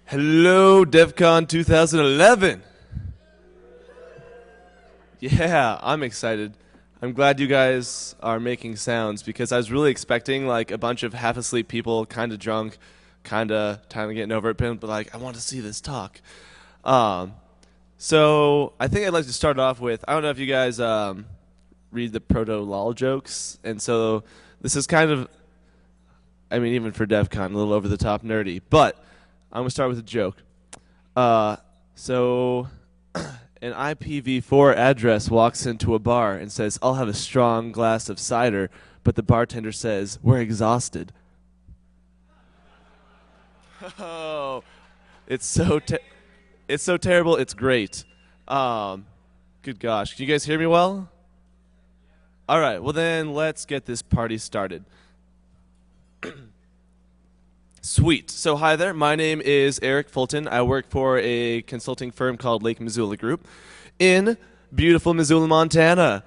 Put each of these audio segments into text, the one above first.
Hello, DEFCON 2011. Yeah, I'm excited. I'm glad you guys are making sounds because I was really expecting like a bunch of half asleep people, kind of drunk, kind of getting over it, but like I want to see this talk. Um, so I think I'd like to start off with I don't know if you guys read the proto lol jokes, and so this is kind of I mean even for DEFCON a little over the top nerdy, but I'm gonna start with a joke. So an IPv4 address walks into a bar and says, "I'll have a strong glass of cider," but the bartender says, "We're exhausted." Oh, it's it's so terrible. It's great. Good gosh, can you guys hear me well? All right. Well then, let's get this party started. Sweet. So hi there. My name is Eric Fulton. I work for a consulting firm called Missoula Group in beautiful Missoula, Montana.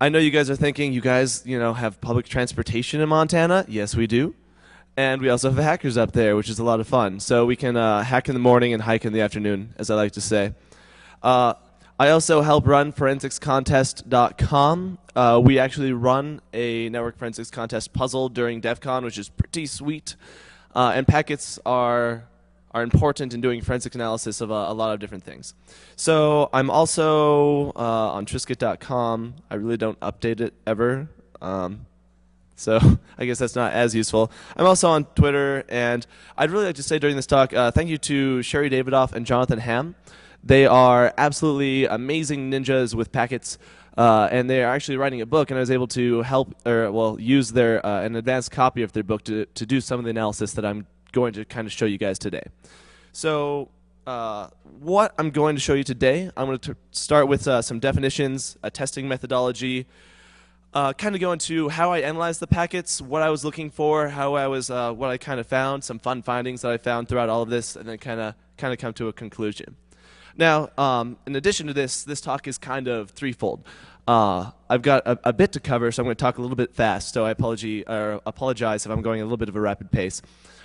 I know you guys are thinking, you guys, have public transportation in Montana. Yes, we do. And we also have hackers up there, which is a lot of fun. So we can hack in the morning and hike in the afternoon, as I like to say. I also help run forensicscontest.com. We actually run a network forensics contest puzzle during DEFCON, which is pretty sweet. And packets are important in doing forensic analysis of a lot of different things. So I'm also on Triscuit.com. I really don't update it ever. So I guess that's not as useful. I'm also on Twitter, and I'd really like to say during this talk, thank you to Sherry Davidoff and Jonathan Ham. They are absolutely amazing ninjas with packets. And they are actually writing a book, and I was able to use their an advanced copy of their book to do some of the analysis that I'm going to kind of show you guys today. So what I'm going to show you today, I'm going to start with some definitions, a testing methodology, kind of go into how I analyzed the packets, what I was looking for, what I kind of found, some fun findings that I found throughout all of this, and then kind of come to a conclusion. Now, in addition to this talk is kind of threefold. I've got a bit to cover, so I'm going to talk a little bit fast, so I apologize if I'm going a little bit of a rapid pace.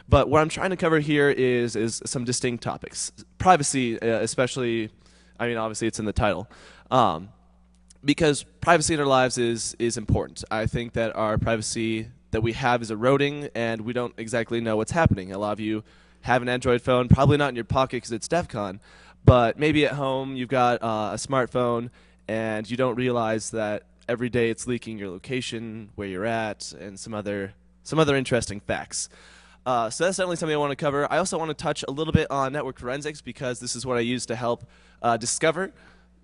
But what I'm trying to cover here is some distinct topics. Privacy, especially, I mean, obviously it's in the title. Because privacy in our lives is important. I think that our privacy that we have is eroding, and we don't exactly know what's happening. A lot of you have an Android phone, probably not in your pocket because it's DEFCON, but maybe at home you've got a smartphone and you don't realize that every day it's leaking your location, where you're at, and some other interesting facts. So that's definitely something I want to cover. I also want to touch a little bit on network forensics because this is what I use to help discover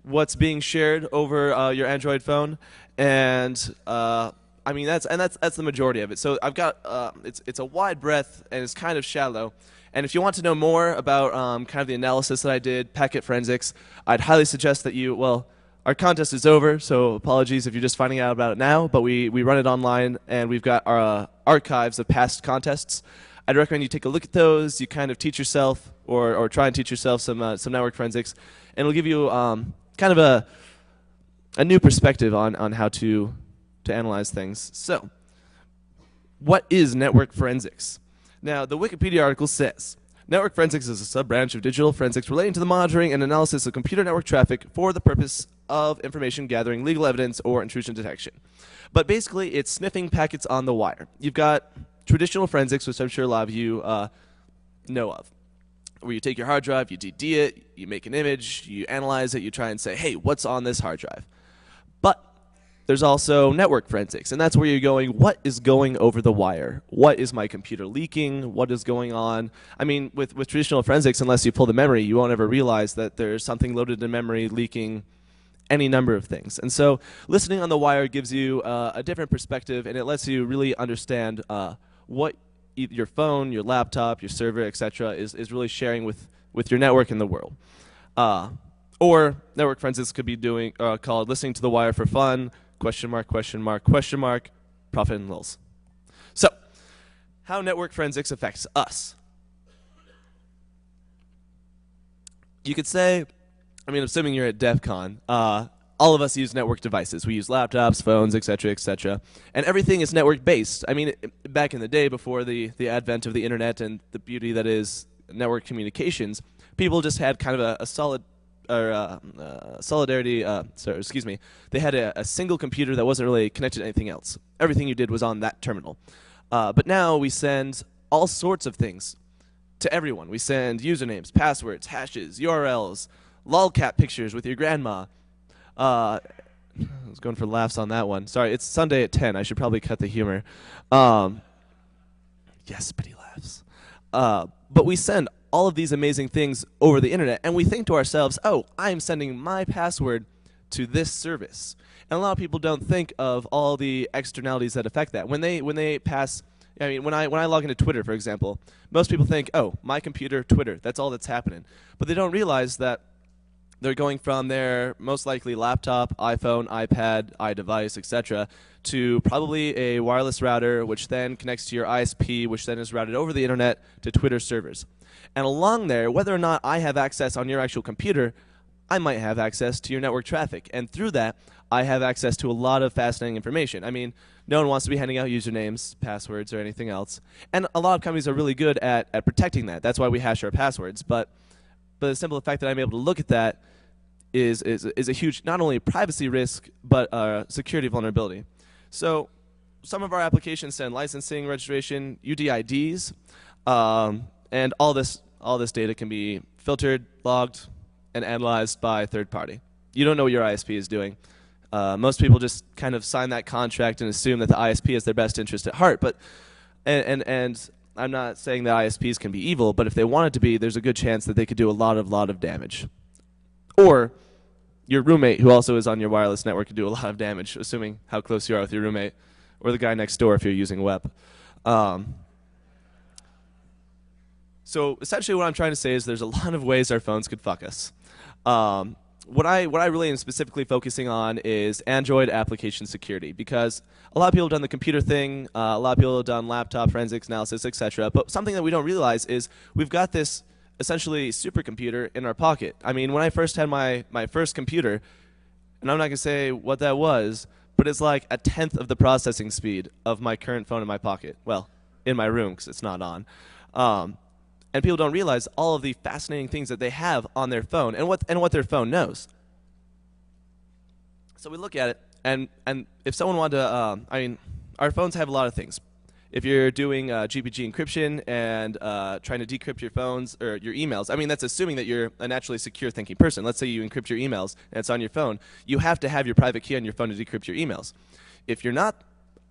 what's being shared over your Android phone, and I mean that's the majority of it. So I've got it's a wide breadth and it's kind of shallow. And if you want to know more about kind of the analysis that I did, packet forensics, I'd highly suggest that our contest is over, so apologies if you're just finding out about it now, but we run it online, and we've got our archives of past contests. I'd recommend you take a look at those, you kind of teach yourself, or try and teach yourself some network forensics, and it'll give you kind of a new perspective on how to analyze things. So, what is network forensics? Now, the Wikipedia article says, network forensics is a sub-branch of digital forensics relating to the monitoring and analysis of computer network traffic for the purpose of information gathering, legal evidence, or intrusion detection. But basically, it's sniffing packets on the wire. You've got traditional forensics, which I'm sure a lot of you know of, where you take your hard drive, you DD it, you make an image, you analyze it, you try and say, hey, what's on this hard drive? But there's also network forensics, and that's where you're going, what is going over the wire? What is my computer leaking? What is going on? I mean, with traditional forensics, unless you pull the memory, you won't ever realize that there's something loaded in memory leaking any number of things. And so listening on the wire gives you a different perspective, and it lets you really understand what your phone, your laptop, your server, etc. is really sharing with your network in the world. Or network forensics could be doing called listening to the wire for fun, question mark, question mark, question mark, profit and loss. So, how network forensics affects us. You could say, I mean, assuming you're at DEFCON, all of us use network devices. We use laptops, phones, etc., etc. And everything is network-based. I mean, back in the day, before the advent of the internet and the beauty that is network communications, people just had kind of a solid solidarity. They had a single computer that wasn't really connected to anything else. Everything you did was on that terminal. But now we send all sorts of things to everyone. We send usernames, passwords, hashes, URLs, lolcat pictures with your grandma. I was going for laughs on that one. Sorry, it's Sunday at 10. I should probably cut the humor. Yes, pity laughs. But we send all of these amazing things over the internet, and we think to ourselves, oh, I'm sending my password to this service. And a lot of people don't think of all the externalities that affect that. When they pass, I mean, when I log into Twitter, for example, most people think, oh, my computer, Twitter, that's all that's happening. But they don't realize that they're going from their most likely laptop, iPhone, iPad, iDevice, etc., to probably a wireless router, which then connects to your ISP, which then is routed over the internet to Twitter servers. And along there, whether or not I have access on your actual computer, I might have access to your network traffic. And through that, I have access to a lot of fascinating information. I mean, no one wants to be handing out usernames, passwords, or anything else. And a lot of companies are really good at protecting that. That's why we hash our passwords. But the simple fact that I'm able to look at that is a huge, not only privacy risk, but security vulnerability. So some of our applications send licensing, registration, UDIDs, and all this data can be filtered, logged, and analyzed by a third party. You don't know what your ISP is doing. Most people just kind of sign that contract and assume that the ISP has their best interest at heart. But and I'm not saying that ISPs can be evil, but if they wanted to be, there's a good chance that they could do a lot of damage. Or your roommate, who also is on your wireless network, could do a lot of damage, assuming how close you are with your roommate, or the guy next door if you're using web. So essentially what I'm trying to say is there's a lot of ways our phones could fuck us. What I really am specifically focusing on is Android application security, because a lot of people have done the computer thing, a lot of people have done laptop forensics analysis, etc. But something that we don't realize is we've got this essentially supercomputer in our pocket. I mean, when I first had my first computer, and I'm not going to say what that was, but it's like 1/10 of the processing speed of my current phone in my pocket. Well, in my room, because it's not on. And people don't realize all of the fascinating things that they have on their phone and what their phone knows. So we look at it, and if someone wanted to, I mean, our phones have a lot of things. If you're doing GPG encryption and trying to decrypt your phones or your emails, I mean, that's assuming that you're a naturally secure thinking person. Let's say you encrypt your emails and it's on your phone. You have to have your private key on your phone to decrypt your emails. If you're not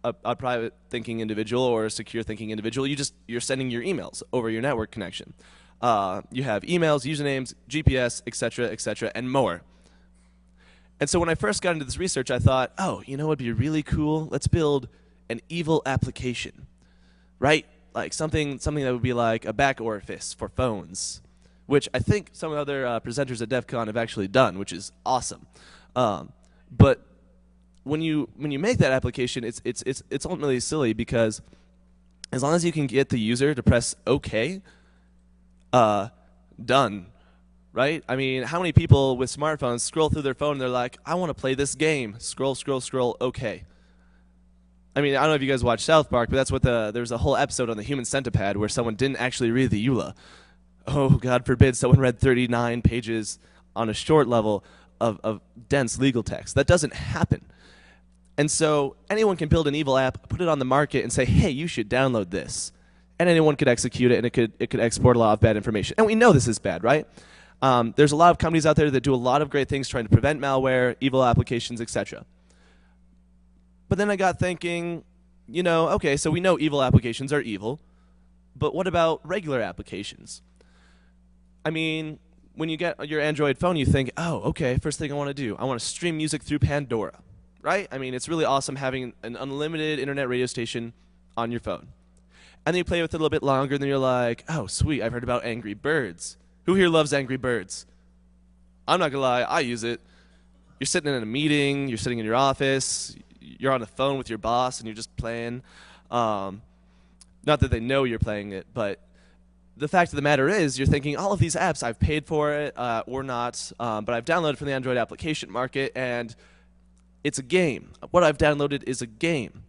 a private thinking individual or a secure thinking individual, you're sending your emails over your network connection. You have emails, usernames, GPS, etc., and more. And so when I first got into this research, I thought, oh, you know what would be really cool? Let's build an evil application, right? Like something that would be like a back orifice for phones, which I think some other presenters at DEFCON have actually done, which is awesome. But when you make that application, it's ultimately silly, because as long as you can get the user to press OK, done, right? I mean, how many people with smartphones scroll through their phone and they're like, I want to play this game. Scroll, scroll, scroll, OK. I mean, I don't know if you guys watch South Park, but that's what there's a whole episode on the human centipede where someone didn't actually read the EULA. Oh, God forbid someone read 39 pages on a short level of dense legal text. That doesn't happen. And so anyone can build an evil app, put it on the market, and say, hey, you should download this. And anyone could execute it, and it could export a lot of bad information. And we know this is bad, right? There's a lot of companies out there that do a lot of great things trying to prevent malware, evil applications, etc. But then I got thinking, you know, okay, so we know evil applications are evil, but what about regular applications? I mean, when you get your Android phone, you think, oh, okay, first thing I want to do, I want to stream music through Pandora. Right? I mean, it's really awesome having an unlimited internet radio station on your phone. And then you play with it a little bit longer, and then you're like, oh, sweet, I've heard about Angry Birds. Who here loves Angry Birds? I'm not going to lie, I use it. You're sitting in a meeting, you're sitting in your office, you're on the phone with your boss, and you're just playing. Not that they know you're playing it, but the fact of the matter is you're thinking, all of these apps, I've paid for it or not, but I've downloaded from the Android application market, and it's a game. What I've downloaded is a game.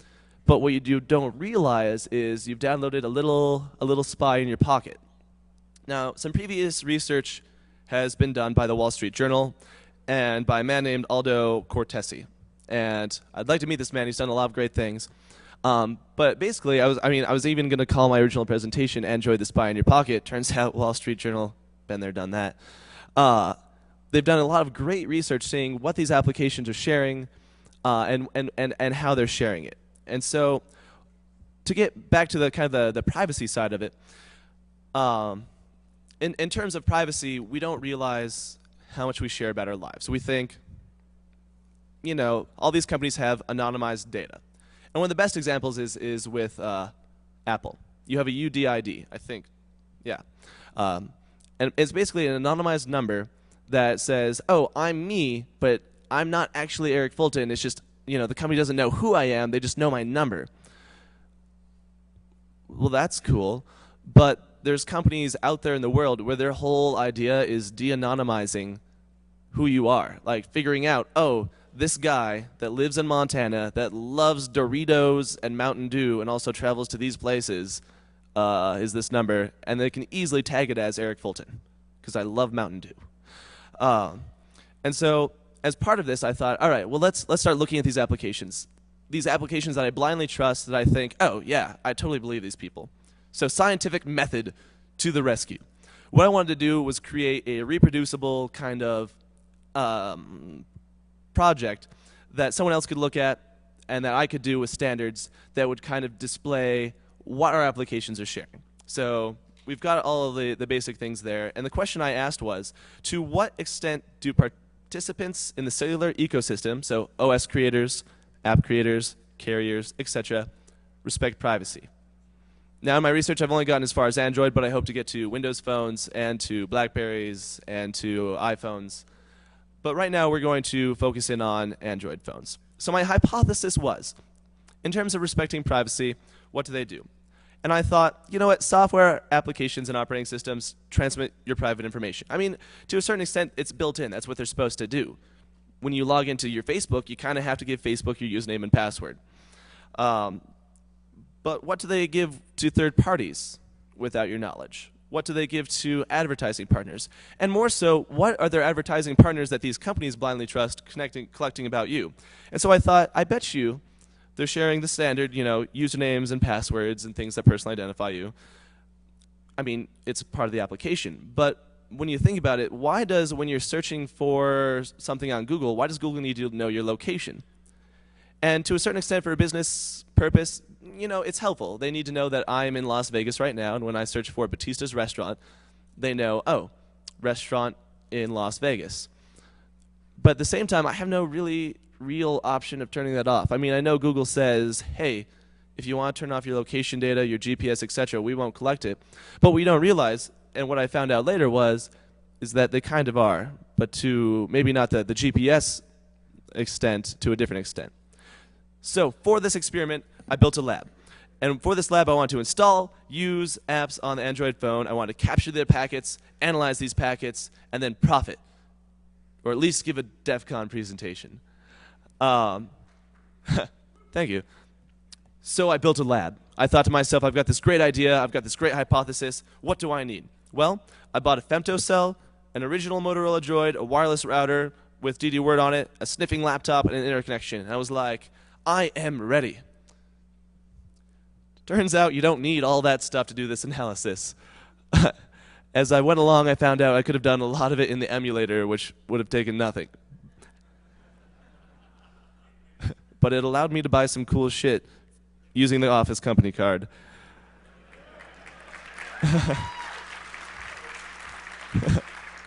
But what you don't realize is you've downloaded a little spy in your pocket. Now, some previous research has been done by the Wall Street Journal and by a man named Aldo Cortesi. And I'd like to meet this man. He's done a lot of great things. But basically, I was even going to call my original presentation "Android the Spy in Your Pocket." Turns out Wall Street Journal, been there, done that. They've done a lot of great research seeing what these applications are sharing and how they're sharing it. And so, to get back to the kind of the privacy side of it, in terms of privacy, we don't realize how much we share about our lives. We think, you know, all these companies have anonymized data. And one of the best examples is with Apple. You have a UDID, I think. Yeah. And it's basically an anonymized number that says, oh, I'm me, but I'm not actually Eric Fulton. It's just, you know, the company doesn't know who I am. They just know my number. Well, that's cool. But there's companies out there in the world where their whole idea is de-anonymizing who you are. Like figuring out, oh, this guy that lives in Montana that loves Doritos and Mountain Dew and also travels to these places is this number, and they can easily tag it as Eric Fulton because I love Mountain Dew. And so as part of this, I thought, all right, well, let's start looking at these applications that I blindly trust, that I think, oh, yeah, I totally believe these people. So scientific method to the rescue. What I wanted to do was create a reproducible kind of project that someone else could look at and that I could do with standards that would kind of display what our applications are sharing. So we've got all of the basic things there. And the question I asked was, to what extent do participants in the cellular ecosystem, so OS creators, app creators, carriers, etc., respect privacy? Now in my research I've only gotten as far as Android, but I hope to get to Windows phones and to Blackberries and to iPhones. But right now we're going to focus in on Android phones. So my hypothesis was, in terms of respecting privacy, what do they do? And I thought, you know what, software applications and operating systems transmit your private information. I mean, to a certain extent, it's built in. That's what they're supposed to do. When you log into your Facebook, you kind of have to give Facebook your username and password. But what do they give to third parties without your knowledge? What do they give to advertising partners? And more so, what are their advertising partners that these companies blindly trust collecting about you? And so I thought, I bet you they're sharing the standard, you know, usernames and passwords and things that personally identify you. I mean, it's part of the application. But when you think about it, why does, when you're searching for something on Google, why does Google need to know your location? And to a certain extent, for a business purpose, you know, it's helpful. They need to know that I'm in Las Vegas right now, and when I search for Batista's restaurant, they know, oh, restaurant in Las Vegas. But at the same time, I have no real option of turning that off. I mean, I know Google says, hey, if you want to turn off your location data, your GPS, etc., we won't collect it. But we don't realize, and what I found out later is that they kind of are, but to maybe not the GPS extent, to a different extent. So for this experiment, I built a lab. And for this lab, I want to install, use apps on the Android phone. I want to capture their packets, analyze these packets, and then profit, or at least give a DEFCON presentation. Thank you. So I built a lab. I thought to myself, I've got this great idea. I've got this great hypothesis. What do I need? Well, I bought a femtocell, an original Motorola Droid, a wireless router with DD-Word on it, a sniffing laptop, and an interconnection. And I was like, I am ready. Turns out you don't need all that stuff to do this analysis. As I went along, I found out I could have done a lot of it in the emulator, which would have taken nothing. But it allowed me to buy some cool shit using the Office company card.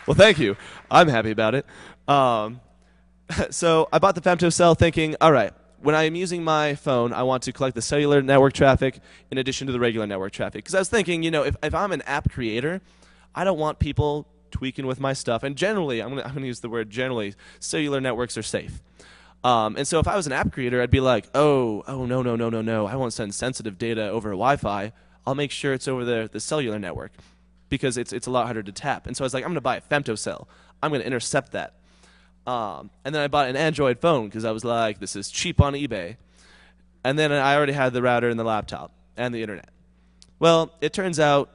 Well, thank you. I'm happy about it. So I bought the femtocell thinking, all right, when I am using my phone, I want to collect the cellular network traffic in addition to the regular network traffic. Because I was thinking, you know, if I'm an app creator, I don't want people tweaking with my stuff. And generally, I'm gonna use the word generally, cellular networks are safe. And so if I was an app creator, I'd be like, no, I won't send sensitive data over Wi-Fi. I'll make sure it's over the cellular network because it's a lot harder to tap. And so I was like, I'm going to buy a femtocell. I'm going to intercept that. And then I bought an Android phone because I was like, this is cheap on eBay. And then I already had the router and the laptop and the internet. Well, it turns out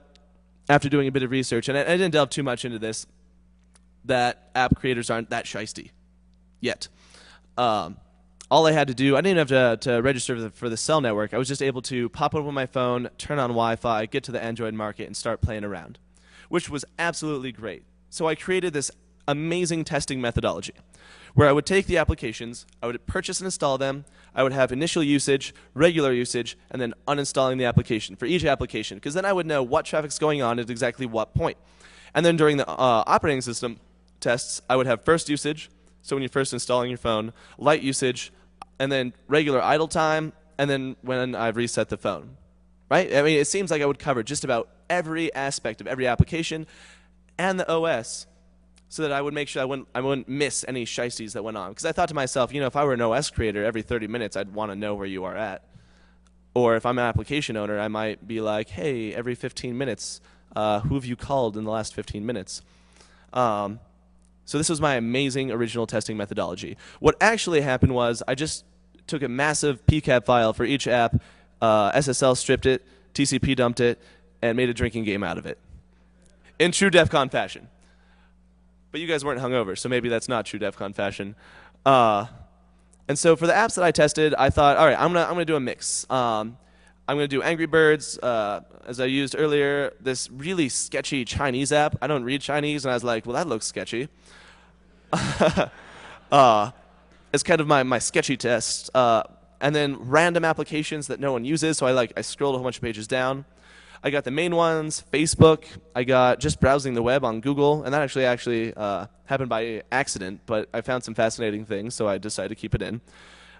after doing a bit of research, and I didn't delve too much into this, that app creators aren't that shisty yet. All I had to do, I didn't have to register for the cell network. I was just able to pop open my phone, turn on Wi-Fi, get to the Android market, and start playing around, which was absolutely great. So I created this amazing testing methodology where I would take the applications, I would purchase and install them, I would have initial usage, regular usage, and then uninstalling the application for each application, because then I would know what traffic's going on at exactly what point. And then during the operating system tests, I would have first usage, so when you're first installing your phone, light usage, and then regular idle time, and then when I've reset the phone. Right? I mean, it seems like I would cover just about every aspect of every application and the OS, so that I would make sure I wouldn't miss any shiesties that went on. Because I thought to myself, you know, if I were an OS creator, every 30 minutes I'd want to know where you are at. Or if I'm an application owner, I might be like, hey, every 15 minutes, who have you called in the last 15 minutes? So this was my amazing original testing methodology. What actually happened was I just took a massive PCAP file for each app, SSL stripped it, TCP dumped it, and made a drinking game out of it. In true DEFCON fashion. But you guys weren't hungover, so maybe that's not true DEFCON fashion. And so for the apps that I tested, I thought, all right, I'm gonna do a mix. I'm gonna do Angry Birds, as I used earlier, this really sketchy Chinese app. I don't read Chinese, and I was like, well, that looks sketchy. It's kind of my sketchy test. And then random applications that no one uses, so I scrolled a whole bunch of pages down. I got the main ones, Facebook. I got just browsing the web on Google, and that actually happened by accident, but I found some fascinating things, so I decided to keep it in.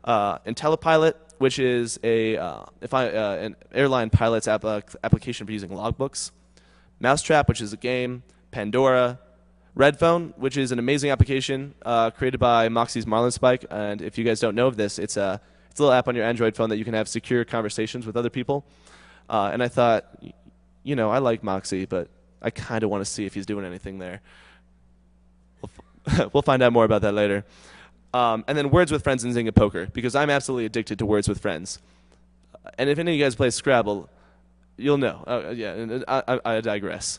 IntelliPilot, which is an airline pilot's application for using logbooks. Mousetrap, which is a game. Pandora. Redphone, which is an amazing application created by Moxie's Marlinspike, and if you guys don't know of this, it's a little app on your Android phone that you can have secure conversations with other people. And I thought, you know, I like Moxie, but I kind of want to see if he's doing anything there. We'll find out more about that later. And then Words with Friends and Zynga Poker, because I'm absolutely addicted to Words with Friends. And if any of you guys play Scrabble, you'll know. Yeah, I digress.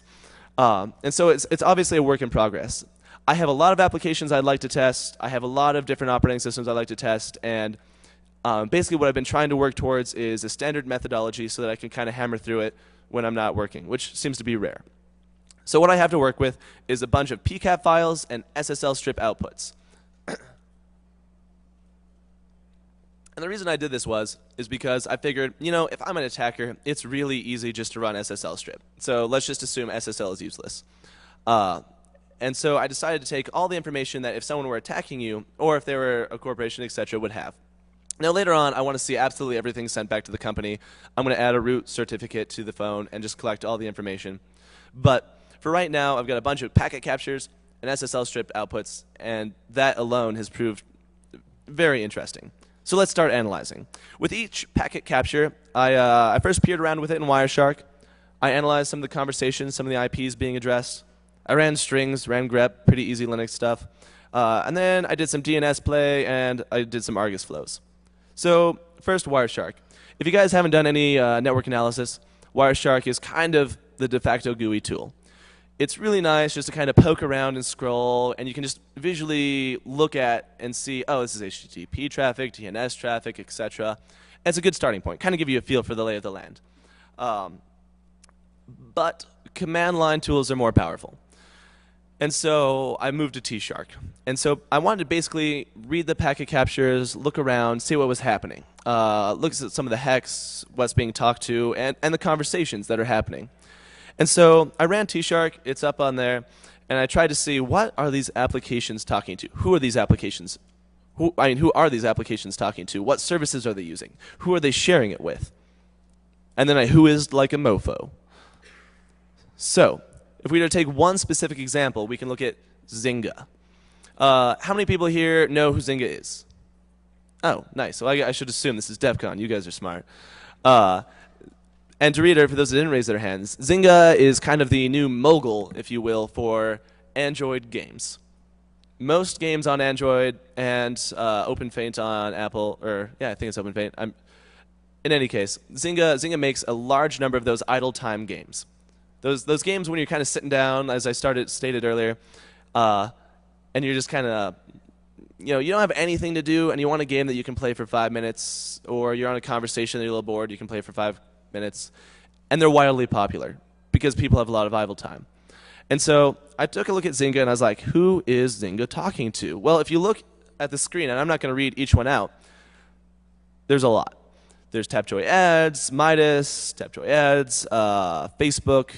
And so it's obviously a work in progress. I have a lot of applications I'd like to test. I have a lot of different operating systems I'd like to test, and basically what I've been trying to work towards is a standard methodology so that I can kind of hammer through it when I'm not working, which seems to be rare. So what I have to work with is a bunch of PCAP files and SSL strip outputs. And the reason I did this is because I figured, you know, if I'm an attacker, it's really easy just to run SSL strip. So let's just assume SSL is useless. And so I decided to take all the information that if someone were attacking you, or if they were a corporation, etc., would have. Now later on, I want to see absolutely everything sent back to the company. I'm going to add a root certificate to the phone and just collect all the information. But for right now, I've got a bunch of packet captures and SSL stripped outputs, and that alone has proved very interesting. So let's start analyzing. With each packet capture, I first peered around with it in Wireshark. I analyzed some of the conversations, some of the IPs being addressed. I ran strings, ran grep, pretty easy Linux stuff. And then I did some DNS play, and I did some Argus flows. So first, Wireshark. If you guys haven't done any network analysis, Wireshark is kind of the de facto GUI tool. It's really nice just to kind of poke around and scroll, and you can just visually look at and see, oh, this is HTTP traffic, DNS traffic, etc. It's a good starting point, kind of give you a feel for the lay of the land. But command line tools are more powerful. And so I moved to T-Shark. And so I wanted to basically read the packet captures, look around, see what was happening. Look at some of the hex, what's being talked to, and the conversations that are happening. And so I ran T-Shark, it's up on there, and I tried to see what are these applications talking to? Who are these applications? Who are these applications talking to? What services are they using? Who are they sharing it with? And then I whoised like a mofo. So if we were to take one specific example, we can look at Zynga. How many people here know who Zynga is? Oh, nice. So I should assume this is DEFCON. You guys are smart. And to reiterate, for those that didn't raise their hands, Zynga is kind of the new mogul, if you will, for Android games. Most games on Android and OpenFaint on Apple, or yeah, I think it's OpenFaint. In any case, Zynga makes a large number of those idle time games. Those games when you're kind of sitting down, as I stated earlier, and you're just kind of, you know, you don't have anything to do, and you want a game that you can play for 5 minutes, or you're on a conversation that you're a little bored, you can play for 5 minutes, and they're wildly popular because people have a lot of idle time. And so I took a look at Zynga, and I was like, who is Zynga talking to? Well, if you look at the screen, and I'm not going to read each one out, there's a lot. There's Tapjoy Ads, Midas, Tapjoy Ads, Facebook,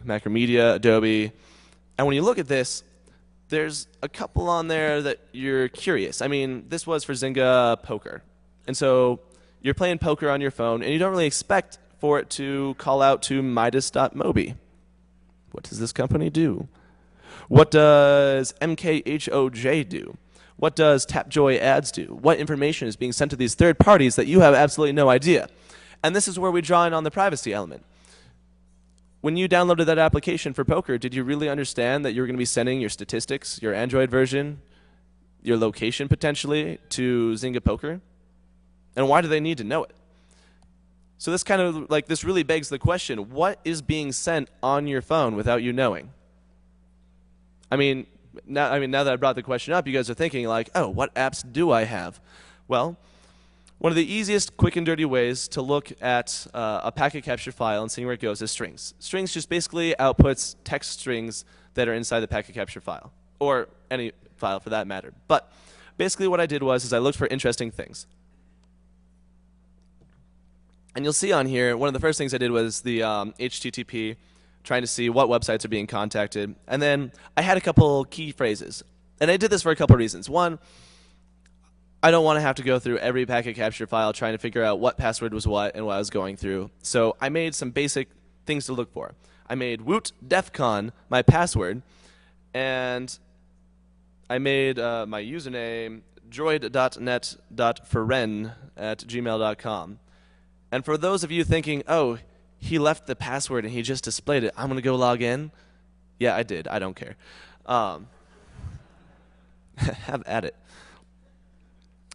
Macromedia, Adobe. And when you look at this, there's a couple on there that you're curious. I mean, this was for Zynga Poker. And so you're playing poker on your phone, and you don't really expect for it to call out to Midas.mobi. What does this company do? What does MKHOJ do? What does Tapjoy Ads do? What information is being sent to these third parties that you have absolutely no idea? And this is where we draw in on the privacy element. When you downloaded that application for poker, did you really understand that you were going to be sending your statistics, your Android version, your location potentially, to Zynga Poker? And why do they need to know it? So this kind of, like, this really begs the question, what is being sent on your phone without you knowing? I mean, now that I brought the question up, you guys are thinking like, oh, what apps do I have? Well, one of the easiest, quick and dirty ways to look at a packet capture file and seeing where it goes is strings. Strings just basically outputs text strings that are inside the packet capture file, or any file for that matter. But basically what I did was I looked for interesting things. And you'll see on here, one of the first things I did was the HTTP, trying to see what websites are being contacted. And then I had a couple key phrases. And I did this for a couple of reasons. One, I don't want to have to go through every packet capture file trying to figure out what password was what and what I was going through. So I made some basic things to look for. I made woot DEFCON my password, and I made my username droid.net.feren@gmail.com. And for those of you thinking, oh, he left the password and he just displayed it, I'm going to go log in. Yeah, I did. I don't care. Have at it.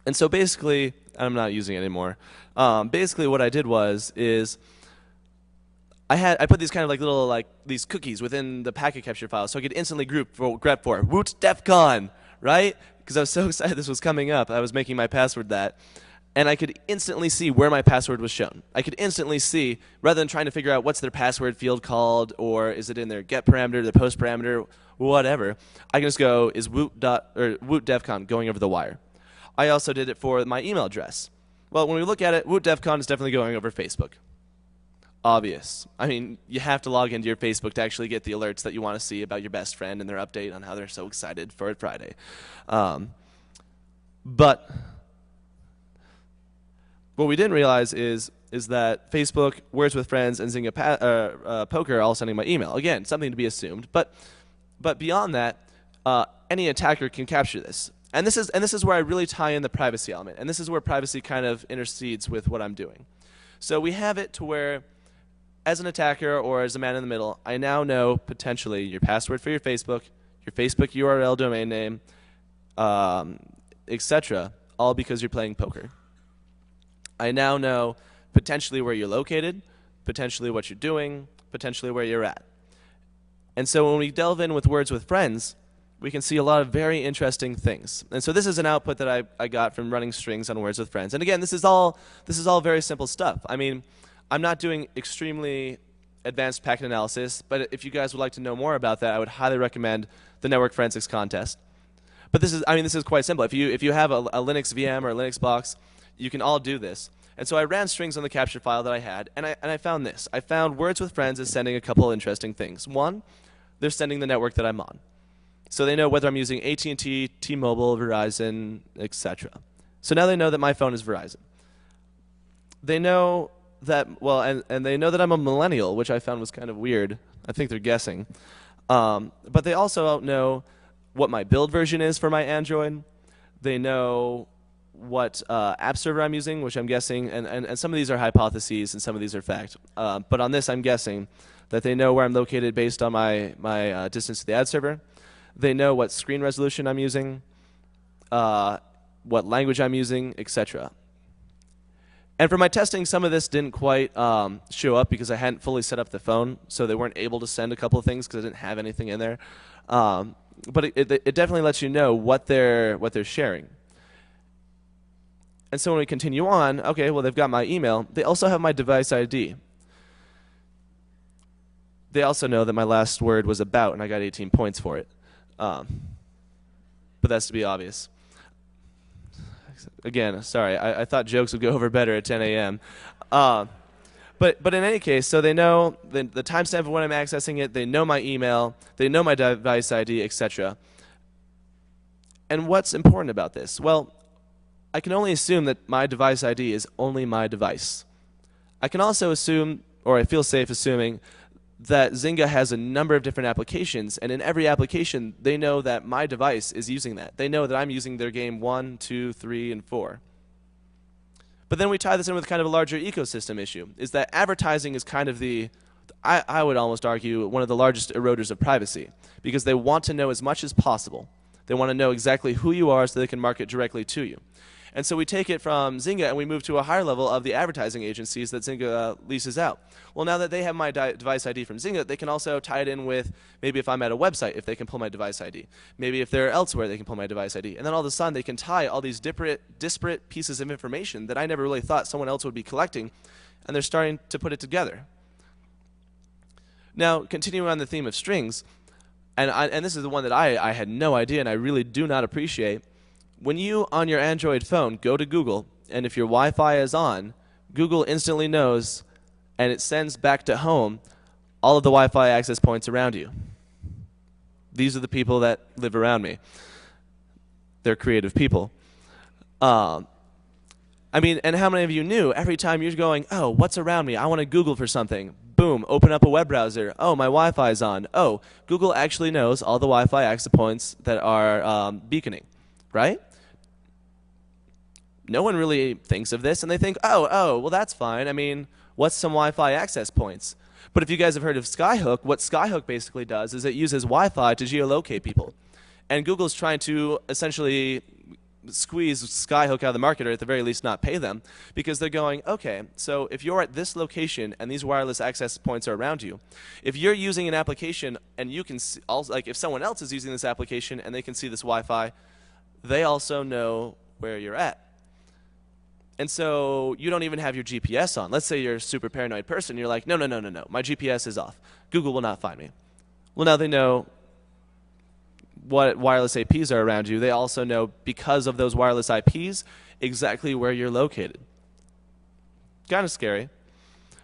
And so basically, I'm not using it anymore. Basically what I did is I put these kind of like little like these cookies within the packet capture file so I could instantly grep for woot DEFCON, right? Because I was so excited this was coming up. I was making my password that. And I could instantly see where my password was shown. I could instantly see, rather than trying to figure out what's their password field called, or is it in their get parameter, their post parameter, whatever, I can just go, is woot DEFCON going over the wire? I also did it for my email address. Well, when we look at it, woot DEFCON is definitely going over Facebook. Obvious. I mean, you have to log into your Facebook to actually get the alerts that you want to see about your best friend and their update on how they're so excited for Friday. But what we didn't realize is that Facebook, Words with Friends, and Zynga Poker are all sending my email. Again, something to be assumed. But beyond that, any attacker can capture this. And this is where I really tie in the privacy element. And this is where privacy kind of intercedes with what I'm doing. So we have it to where, as an attacker or as a man in the middle, I now know potentially your password for your Facebook URL domain name, etc., all because you're playing poker. I now know potentially where you're located, potentially what you're doing, potentially where you're at. And so when we delve in with Words with Friends, we can see a lot of very interesting things. And so this is an output that I got from running strings on Words with Friends. And again, this is all very simple stuff. I mean, I'm not doing extremely advanced packet analysis, but if you guys would like to know more about that, I would highly recommend the Network Forensics contest. But this is quite simple. If you have a Linux VM or a Linux box, you can all do this. And so I ran strings on the capture file that I had, and I found this. I found Words with Friends is sending a couple interesting things. One, they're sending the network that I'm on. So they know whether I'm using AT&T, T-Mobile, Verizon, etc. So now they know that my phone is Verizon. They know that, well, and they know that I'm a millennial, which I found was kind of weird. I think they're guessing. But they also know what my build version is for my Android. They know what app server I'm using, which I'm guessing, and some of these are hypotheses and some of these are fact. But on this, I'm guessing that they know where I'm located based on my distance to the ad server. They know what screen resolution I'm using, what language I'm using, etc. And for my testing, some of this didn't quite show up because I hadn't fully set up the phone, so they weren't able to send a couple of things because I didn't have anything in there. But it definitely lets you know what they're sharing. And so when we continue on, okay, well, they've got my email. They also have my device ID. They also know that my last word was about, and I got 18 points for it. But that's to be obvious. Again, sorry, I thought jokes would go over better at 10 a.m. But in any case, so they know the timestamp of when I'm accessing it, they know my email, they know my device ID, etc. And what's important about this? Well, I can only assume that my device ID is only my device. I can also assume, or I feel safe assuming, that Zynga has a number of different applications, and in every application, they know that my device is using that. They know that I'm using their game 1, 2, 3, and 4. But then we tie this in with kind of a larger ecosystem issue, is that advertising is kind of I would almost argue, one of the largest eroders of privacy, because they want to know as much as possible. They want to know exactly who you are so they can market directly to you. And so we take it from Zynga and we move to a higher level of the advertising agencies that Zynga leases out. Well, now that they have my device ID from Zynga, they can also tie it in with maybe if I'm at a website, if they can pull my device ID. Maybe if they're elsewhere, they can pull my device ID. And then all of a sudden, they can tie all these disparate pieces of information that I never really thought someone else would be collecting, and they're starting to put it together. Now, continuing on the theme of strings, and this is the one that I had no idea and I really do not appreciate. When you, on your Android phone, go to Google, and if your Wi-Fi is on, Google instantly knows, and it sends back to home all of the Wi-Fi access points around you. These are the people that live around me. They're creative people. I mean, and how many of you knew every time you're going, oh, what's around me? I want to Google for something. Boom, open up a web browser. Oh, my Wi-Fi is on. Oh, Google actually knows all the Wi-Fi access points that are beaconing, right? No one really thinks of this, and they think, oh, well, that's fine. I mean, what's some Wi-Fi access points? But if you guys have heard of Skyhook, what Skyhook basically does is it uses Wi-Fi to geolocate people. And Google's trying to essentially squeeze Skyhook out of the market, or at the very least not pay them, because they're going, okay, so if you're at this location and these wireless access points are around you, if you're using an application and you can see, also, like if someone else is using this application and they can see this Wi-Fi, they also know where you're at. And so you don't even have your GPS on. Let's say you're a super paranoid person. You're like, no, my GPS is off. Google will not find me. Well, now they know what wireless APs are around you. They also know, because of those wireless IPs, exactly where you're located. Kind of scary.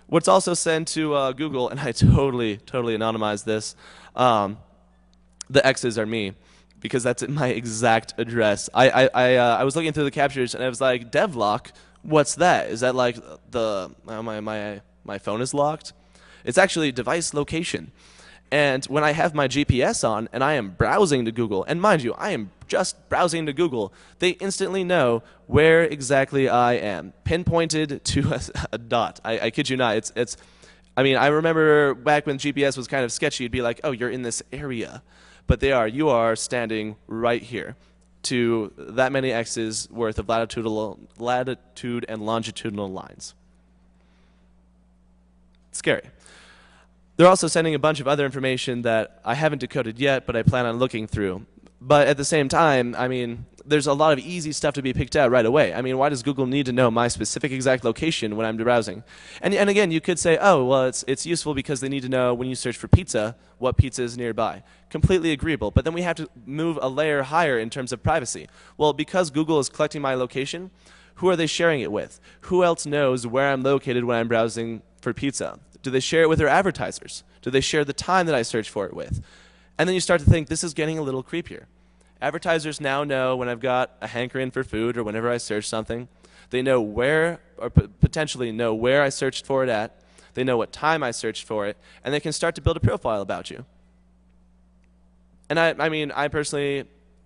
What's also sent to Google, and I totally anonymized this, the X's are me, because that's my exact address. I was looking through the captures, and I was like, devlock, what's that? Is that like my phone is locked? It's actually device location. And when I have my GPS on and I am browsing to Google, and mind you, I am just browsing to Google, they instantly know where exactly I am, pinpointed to a dot. I kid you not. I mean, I remember back when GPS was kind of sketchy, it'd be like, oh, you're in this area. But you are standing right here to that many X's worth of latitude and longitudinal lines. Scary. They're also sending a bunch of other information that I haven't decoded yet, but I plan on looking through. But at the same time, I mean, there's a lot of easy stuff to be picked out right away. I mean, why does Google need to know my specific exact location when I'm browsing? And again, you could say, oh, well, it's useful because they need to know when you search for pizza, what pizza is nearby. Completely agreeable. But then we have to move a layer higher in terms of privacy. Well, because Google is collecting my location, who are they sharing it with? Who else knows where I'm located when I'm browsing for pizza? Do they share it with their advertisers? Do they share the time that I search for it with? And then you start to think, this is getting a little creepier. Advertisers now know when I've got a hankering for food or whenever I search something. They know where, or potentially know where I searched for it at. They know what time I searched for it. And they can start to build a profile about you. And I mean, I personally,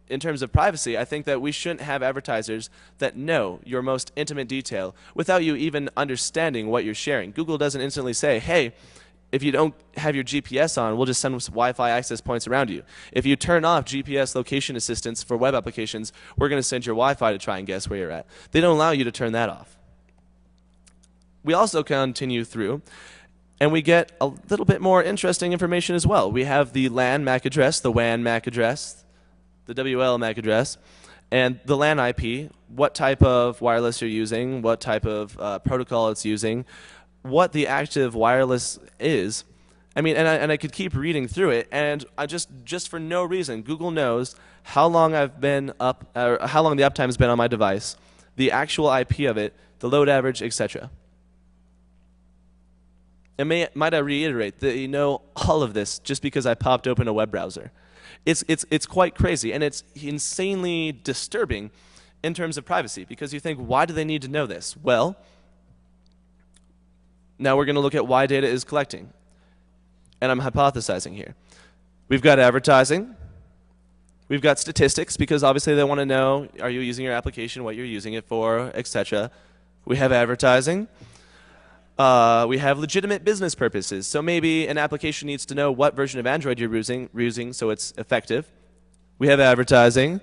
in terms of privacy, I think that we shouldn't have advertisers that know your most intimate detail without you even understanding what you're sharing. Google doesn't instantly say, hey, if you don't have your GPS on, we'll just send some Wi-Fi access points around you. If you turn off GPS location assistance for web applications, we're going to send your Wi-Fi to try and guess where you're at. They don't allow you to turn that off. We also continue through, and we get a little bit more interesting information as well. We have the LAN MAC address, the WAN MAC address, the WL MAC address, and the LAN IP, what type of wireless you're using, what type of protocol it's using, what the active wireless is. I mean, and I could keep reading through it, and I just for no reason, Google knows how long I've been up, or how long the uptime has been on my device, the actual IP of it, the load average, etc. And might I reiterate that you know all of this just because I popped open a web browser. It's quite crazy, and it's insanely disturbing in terms of privacy, because you think, why do they need to know this? Well, now we're going to look at why data is collecting. And I'm hypothesizing here. We've got advertising. We've got statistics, because obviously they want to know, are you using your application, what you're using it for, etc. We have advertising. We have legitimate business purposes. So maybe an application needs to know what version of Android you're using so it's effective. We have advertising.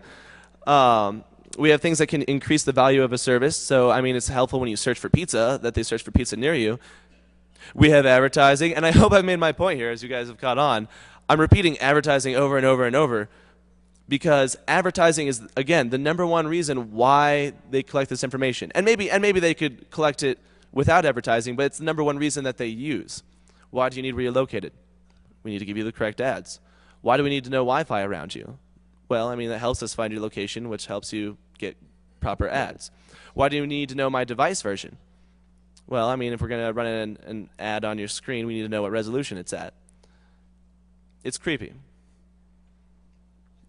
We have things that can increase the value of a service. So, I mean, it's helpful when you search for pizza, that they search for pizza near you. We have advertising. And I hope I've made my point here, as you guys have caught on. I'm repeating advertising over and over and over, because advertising is, again, the #1 reason why they collect this information. And maybe they could collect it without advertising, but it's the #1 reason that they use. Why do you need where you're located? We need to give you the correct ads. Why do we need to know Wi-Fi around you? Well, I mean, that helps us find your location, which helps you get proper ads. Why do you need to know my device version? Well, I mean, if we're going to run an ad on your screen, we need to know what resolution it's at. It's creepy.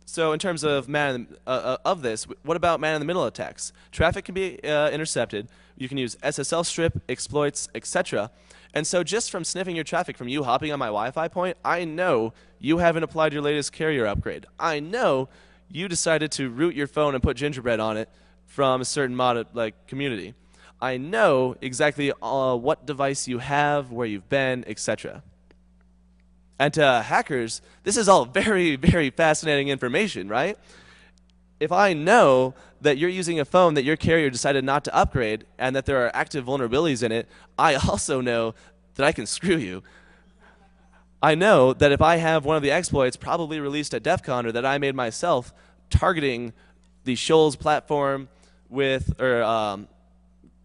So in terms of this, what about man-in-the-middle attacks? Traffic can be intercepted. You can use SSL strip, exploits, etc. And so just from sniffing your traffic, from you hopping on my Wi-Fi point, I know you haven't applied your latest carrier upgrade. I know you decided to root your phone and put gingerbread on it from a certain community. I know exactly what device you have, where you've been, etc. And to hackers, this is all very, very fascinating information, right? If I know that you're using a phone that your carrier decided not to upgrade and that there are active vulnerabilities in it, I also know that I can screw you. I know that if I have one of the exploits probably released at DEFCON or that I made myself targeting the Shoals platform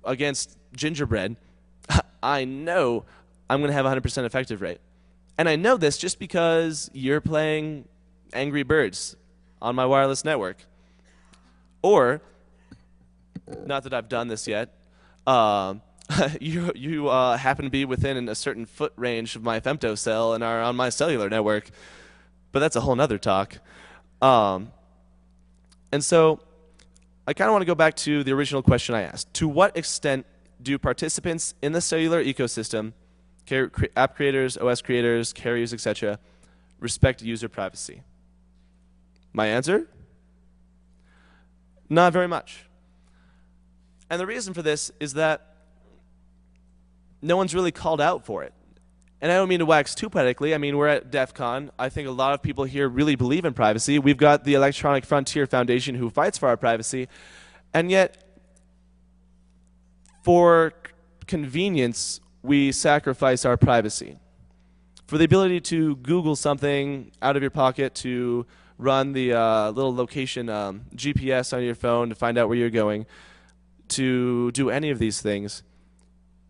against gingerbread, I know I'm going to have a 100% effective rate. And I know this just because you're playing Angry Birds on my wireless network. Or, not that I've done this yet, you happen to be within a certain foot range of my femtocell and are on my cellular network. But that's a whole nother talk. And so I kind of want to go back to the original question I asked. To what extent do participants in the cellular ecosystem, app creators, OS creators, carriers, etc., respect user privacy? My answer? Not very much. And the reason for this is that no one's really called out for it. And I don't mean to wax too poetically. I mean, we're at DEFCON. I think a lot of people here really believe in privacy. We've got the Electronic Frontier Foundation who fights for our privacy. And yet, for convenience, we sacrifice our privacy. For the ability to Google something out of your pocket, to run the little location GPS on your phone to find out where you're going, to do any of these things,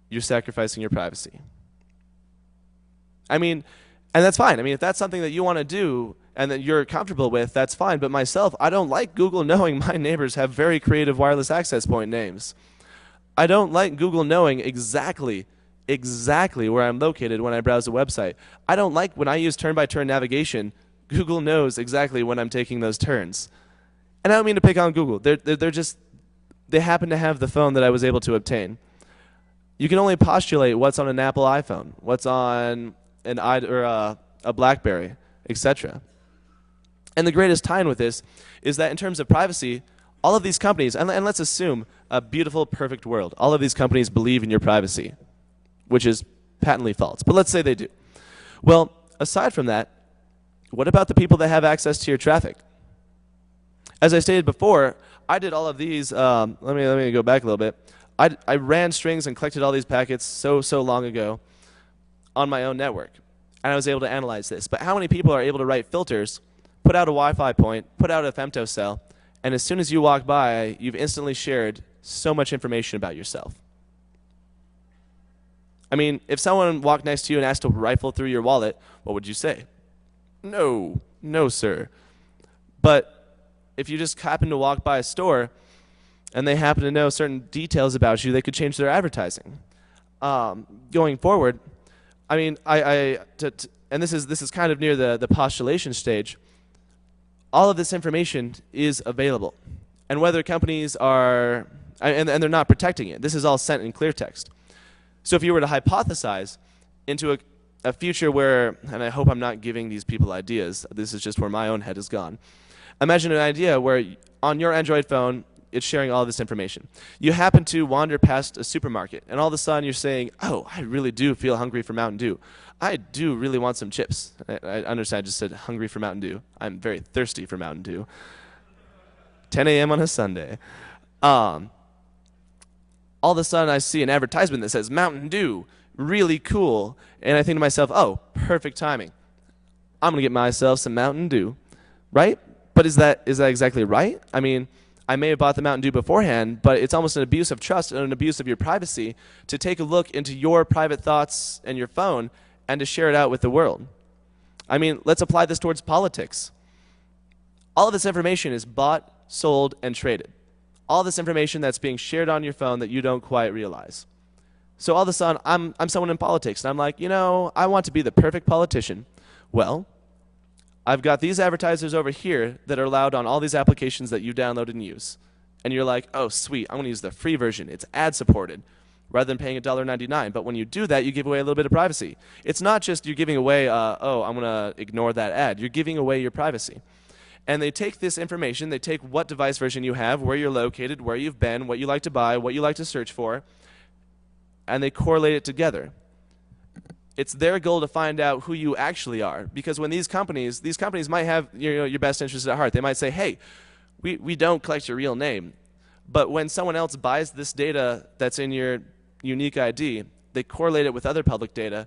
you're sacrificing your privacy. I mean, and that's fine. I mean, if that's something that you want to do and that you're comfortable with, that's fine. But myself, I don't like Google knowing my neighbors have very creative wireless access point names. I don't like Google knowing exactly where I'm located when I browse a website. I don't like when I use turn-by-turn navigation, Google knows exactly when I'm taking those turns. And I don't mean to pick on Google. They happen to have the phone that I was able to obtain. You can only postulate what's on an Apple iPhone, what's on a BlackBerry, etc. And the greatest tie-in with this is that in terms of privacy, all of these companies, and let's assume a beautiful, perfect world, all of these companies believe in your privacy, which is patently false. But let's say they do. Well, aside from that, what about the people that have access to your traffic? As I stated before, I did all of these. Let me go back a little bit. I ran strings and collected all these packets so long ago on my own network, and I was able to analyze this. But how many people are able to write filters, put out a Wi-Fi point, put out a femtocell, and as soon as you walk by, you've instantly shared so much information about yourself? I mean, if someone walked next to you and asked to rifle through your wallet, what would you say? No, no, sir. But if you just happen to walk by a store and they happen to know certain details about you, they could change their advertising. Going forward, I mean, and this is kind of near the postulation stage. All of this information is available, and whether companies are, and they're not protecting it. This is all sent in clear text. So if you were to hypothesize into a future where, and I hope I'm not giving these people ideas, this is just where my own head has gone. Imagine an idea where on your Android phone, it's sharing all this information. You happen to wander past a supermarket, and all of a sudden you're saying, oh, I really do feel hungry for Mountain Dew. I do really want some chips. I understand I just said hungry for Mountain Dew. I'm very thirsty for Mountain Dew. 10 a.m. on a Sunday. All of a sudden I see an advertisement that says Mountain Dew, really cool, and I think to myself, oh, perfect timing. I'm going to get myself some Mountain Dew, right? But is that exactly right? I mean, I may have bought the Mountain Dew beforehand, but it's almost an abuse of trust and an abuse of your privacy to take a look into your private thoughts and your phone and to share it out with the world. I mean, let's apply this towards politics. All of this information is bought, sold, and traded. All this information that's being shared on your phone that you don't quite realize. So all of a sudden, I'm someone in politics, and I'm like, you know, I want to be the perfect politician. Well, I've got these advertisers over here that are allowed on all these applications that you download and use. And you're like, oh, sweet, I'm going to use the free version. It's ad-supported, rather than paying $1.99. But when you do that, you give away a little bit of privacy. It's not just you're giving away, oh, I'm going to ignore that ad. You're giving away your privacy. And they take this information, they take what device version you have, where you're located, where you've been, what you like to buy, what you like to search for, and they correlate it together. It's their goal to find out who you actually are. Because when these companies might have your best interests at heart. They might say, hey, we don't collect your real name. But when someone else buys this data that's in your unique ID, they correlate it with other public data,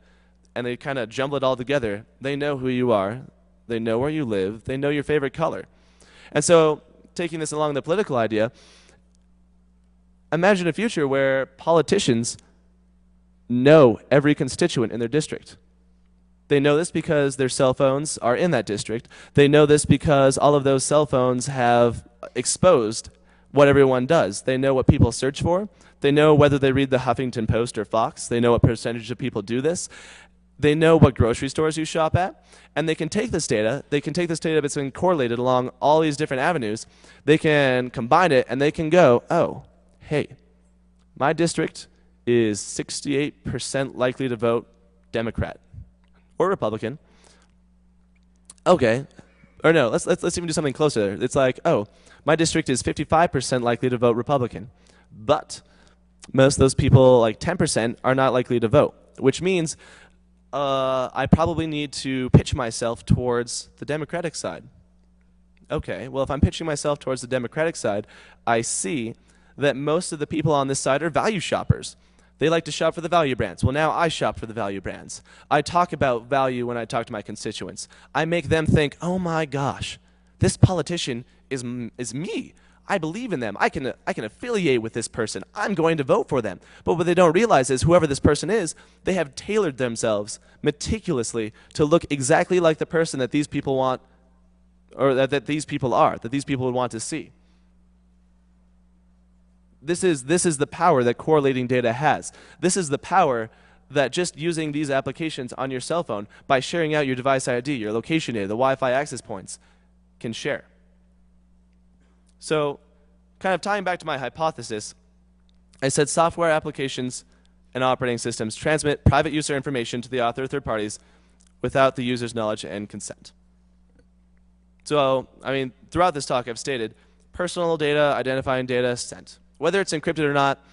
and they kind of jumble it all together. They know who you are. They know where you live. They know your favorite color. And so, taking this along the political idea, imagine a future where politicians know every constituent in their district. They know this because their cell phones are in that district. They know this because all of those cell phones have exposed what everyone does. They know what people search for. They know whether they read the Huffington Post or Fox. They know what percentage of people do this. They know what grocery stores you shop at, and they can take this data that's been correlated along all these different avenues, they can combine it, and they can go, oh, hey, my district is 68% likely to vote Democrat or Republican. Okay, or no, let's even do something closer. It's like, oh, my district is 55% likely to vote Republican, but most of those people, like 10%, are not likely to vote, which means I probably need to pitch myself towards the Democratic side. Okay, well, if I'm pitching myself towards the Democratic side, I see that most of the people on this side are value shoppers. They like to shop for the value brands. Well, now I shop for the value brands. I talk about value when I talk to my constituents. I make them think, oh my gosh, this politician is me. I believe in them. I can affiliate with this person. I'm going to vote for them. But what they don't realize is whoever this person is, they have tailored themselves meticulously to look exactly like the person that these people want, or that these people are, that these people would want to see. This is the power that correlating data has. This is the power that just using these applications on your cell phone by sharing out your device ID, your location data, the Wi-Fi access points, can share. So, kind of tying back to my hypothesis, I said software applications and operating systems transmit private user information to the author or third parties without the user's knowledge and consent. So, I mean, throughout this talk I've stated personal data, identifying data, sent. Whether it's encrypted or not,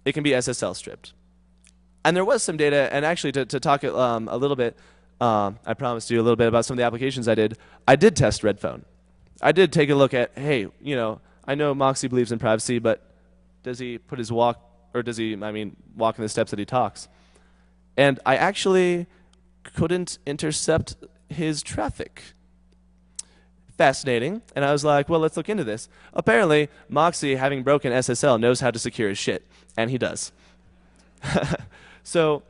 it can be SSL stripped. And there was some data, and actually to talk a little bit, I promised you a little bit about some of the applications I did test Redphone. I did take a look at, hey, you know, I know Moxie believes in privacy, but does he put his walk or does he, I mean, walk in the steps that he talks? And I actually couldn't intercept his traffic. Fascinating. And I was like, well, let's look into this. Apparently, Moxie, having broken SSL, knows how to secure his shit. And he does. So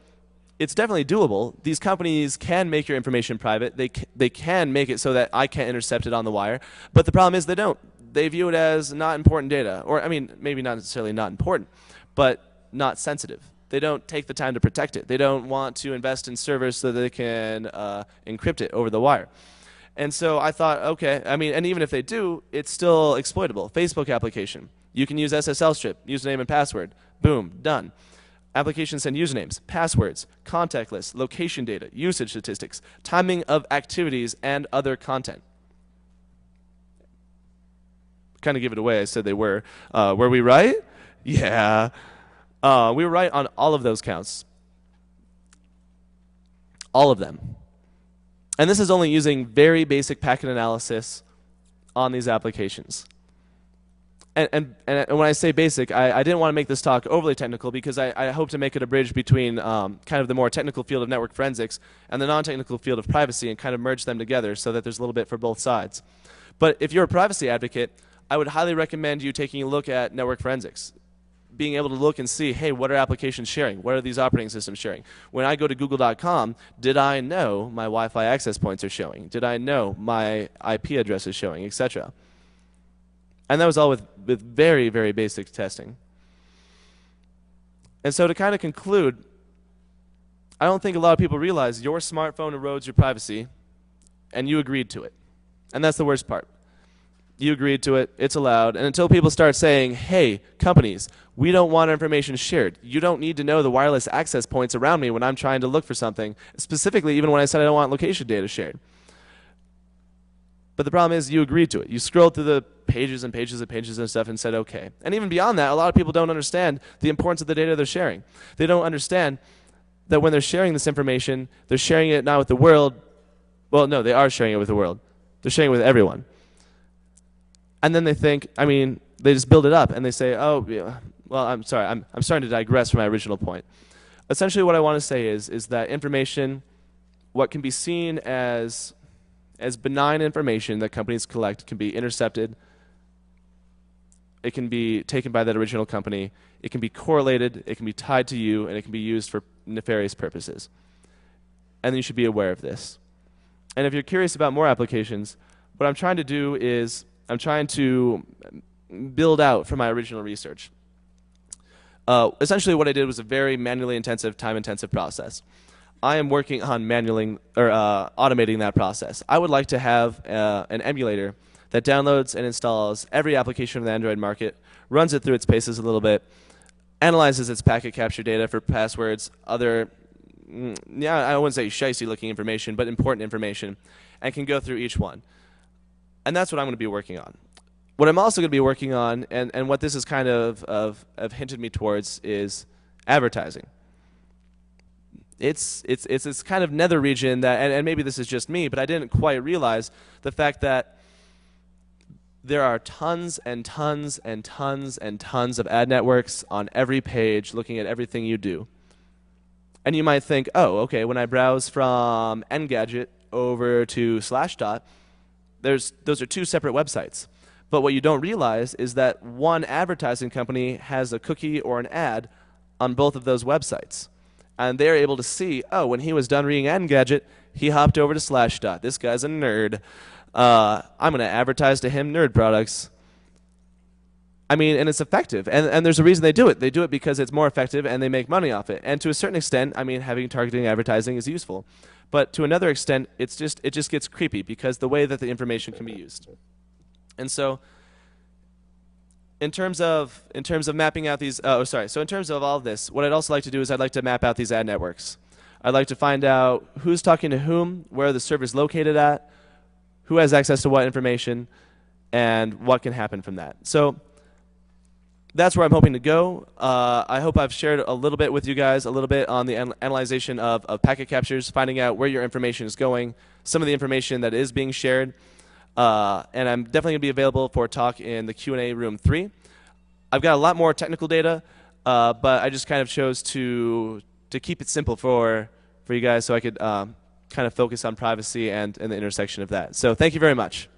it's definitely doable. These companies can make your information private. They can make it so that I can't intercept it on the wire. But the problem is they don't. They view it as not important data. Or, I mean, maybe not necessarily not important, but not sensitive. They don't take the time to protect it. They don't want to invest in servers so that they can encrypt it over the wire. And so I thought, okay, I mean, and even if they do, it's still exploitable. Facebook application. You can use SSL strip, username and password. Boom, done. Applications send usernames, passwords, contact lists, location data, usage statistics, timing of activities, and other content. Kind of give it away. I said they were. Were we right? Yeah. We were right on all of those counts. All of them. And this is only using very basic packet analysis on these applications. And when I say basic, I didn't want to make this talk overly technical because I hope to make it a bridge between kind of the more technical field of network forensics and the non-technical field of privacy and kind of merge them together so that there's a little bit for both sides. But if you're a privacy advocate, I would highly recommend you taking a look at network forensics. Being able to look and see, hey, what are applications sharing? What are these operating systems sharing? When I go to google.com, did I know my Wi-Fi access points are showing? Did I know my IP address is showing, etc.? And that was all with very, very basic testing. And so to kind of conclude, I don't think a lot of people realize your smartphone erodes your privacy, and you agreed to it. And that's the worst part. You agreed to it, it's allowed, and until people start saying, hey, companies, we don't want our information shared. You don't need to know the wireless access points around me when I'm trying to look for something, specifically even when I said I don't want location data shared. But the problem is you agreed to it. You scrolled through the pages and pages and pages and stuff and said, okay. And even beyond that, a lot of people don't understand the importance of the data they're sharing. They don't understand that when they're sharing this information, they're sharing it not with the world. Well, no, they are sharing it with the world. They're sharing it with everyone. And then they think, I mean, they just build it up and they say, oh, yeah, well, I'm sorry, I'm starting to digress from my original point. Essentially what I want to say is that information, what can be seen as benign information that companies collect can be intercepted. It can be taken by that original company. It can be correlated. It can be tied to you, and it can be used for nefarious purposes. And you should be aware of this. And if you're curious about more applications, what I'm trying to do is I'm trying to build out from my original research. Essentially what I did was a very manually intensive, time-intensive process. I am working on automating that process. I would like to have an emulator that downloads and installs every application in the Android market, runs it through its paces a little bit, analyzes its packet capture data for passwords, other, I wouldn't say shicey looking information, but important information, and can go through each one. And that's what I'm going to be working on. What I'm also going to be working on, and what this is kind of hinted me towards, is advertising. It's this kind of nether region that, and maybe this is just me, but I didn't quite realize the fact that there are tons and tons and tons and tons of ad networks on every page looking at everything you do. And you might think, oh, okay, when I browse from Engadget over to Slashdot, those are two separate websites. But what you don't realize is that one advertising company has a cookie or an ad on both of those websites. And they're able to see, oh, when he was done reading Engadget, he hopped over to Slashdot. This guy's a nerd. I'm going to advertise to him nerd products. I mean, and it's effective. And there's a reason they do it. They do it because it's more effective and they make money off it. And to a certain extent, I mean, having targeting advertising is useful. But to another extent, it just gets creepy because the way that the information can be used. And so in terms of mapping out these, so in terms of all of this, what I'd also like to do is I'd like to map out these ad networks. I'd like to find out who's talking to whom, where the server's located at, who has access to what information, and what can happen from that. So that's where I'm hoping to go. I hope I've shared a little bit with you guys, a little bit on the analyzation of packet captures, finding out where your information is going, some of the information that is being shared. And I'm definitely going to be available for a talk in the Q&A room 3. I've got a lot more technical data. but I just kind of chose to keep it simple for you guys, so I could kind of focus on privacy and the intersection of that. So thank you very much.